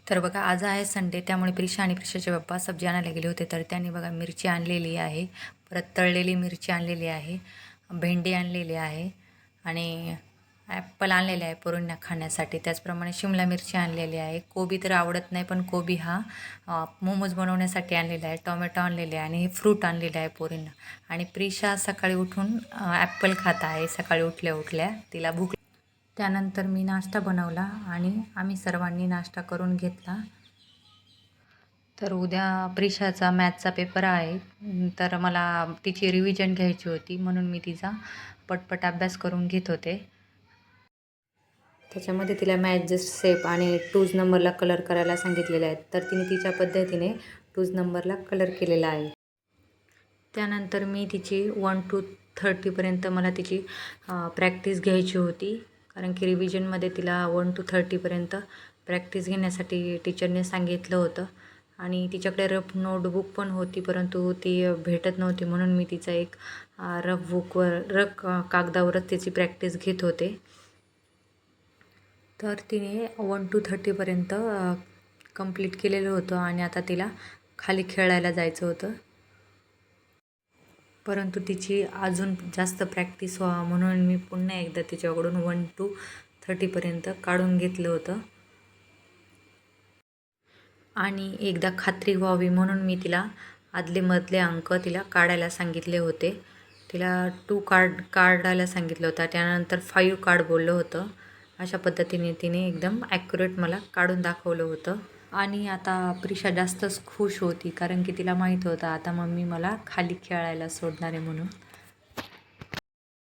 तर बघा आज आहे संडे, त्यामुळे प्रिशा आणि प्रिशाचे पप्पा सब्जी आणायला गेले होते. तर त्यांनी बघा मिरची आणलेली आहे, परत तळलेली मिरची आणलेली आहे, भेंडी आणलेली आहे आणि ॲपल आणलेले आहे पोरांना खाण्यासाठी. त्याचप्रमाणे शिमला मिरची आणलेली आहे. कोबी तर आवडत नाही, पण कोबी हा मोमोज बनवण्यासाठी आणलेला आहे. टोमॅटो आणलेले आहे आणि हे फ्रूट आणलेले आहे पोरींना. आणि प्रिशा सकाळी उठून ॲपल खात आहे. सकाळी उठल्या उठल्या तिला भूक. त्यानंतर मी नाश्ता बनवला आणि आम्ही सर्वांनी नाश्ता करून घेतला. तर उद्या प्रिशाचा मॅथचा पेपर आहे, तर मला तिची रिव्हिजन घ्यायची होती, म्हणून मी तिचा पटपट अभ्यास करून घेत होते. त्याच्यामध्ये तिला मॅथ जस्ट शेप आणि 2 नंबरला कलर करायला सांगितलेले आहेत, तर तिने तिच्या पद्धतीने 2 नंबरला कलर केलेला आहे. त्यानंतर मी तिची 1 to 30पर्यंत मला तिची प्रॅक्टिस घ्यायची होती, कारण की रिव्हिजनमध्ये तिला 1 to 30पर्यंत प्रॅक्टिस घेण्यासाठी टीचरने सांगितलं होतं. आणि तिच्याकडे रफ नोटबुक पण होती, परंतु ती भेटत नव्हती, म्हणून मी तिचा एक रफ कागदावरच तिची प्रॅक्टिस घेत होते. तर तिने 1 to 30पर्यंत कंप्लीट केलेलं होतं आणि आता तिला खाली खेळायला जायचं होतं. परंतु तिची अजून जास्त प्रॅक्टिस व्हावं म्हणून मी पुन्हा एकदा तिच्याकडून 1 to 30पर्यंत काढून घेतलं होतं. आणि एकदा खात्री व्हावी म्हणून मी तिला आदलेमधले अंक तिला काढायला सांगितले होते. तिला 2 काढायला सांगितलं होतं, त्यानंतर 5 काढ बोललं होतं. अशा पद्धतीने तिने एकदम ॲक्युरेट मला काढून दाखवलं होतं. आणि आता प्रिशा जास्तच खुश होती, कारण की तिला माहीत होतं आता मम्मी मला खाली खेळायला सोडणार आहे म्हणून.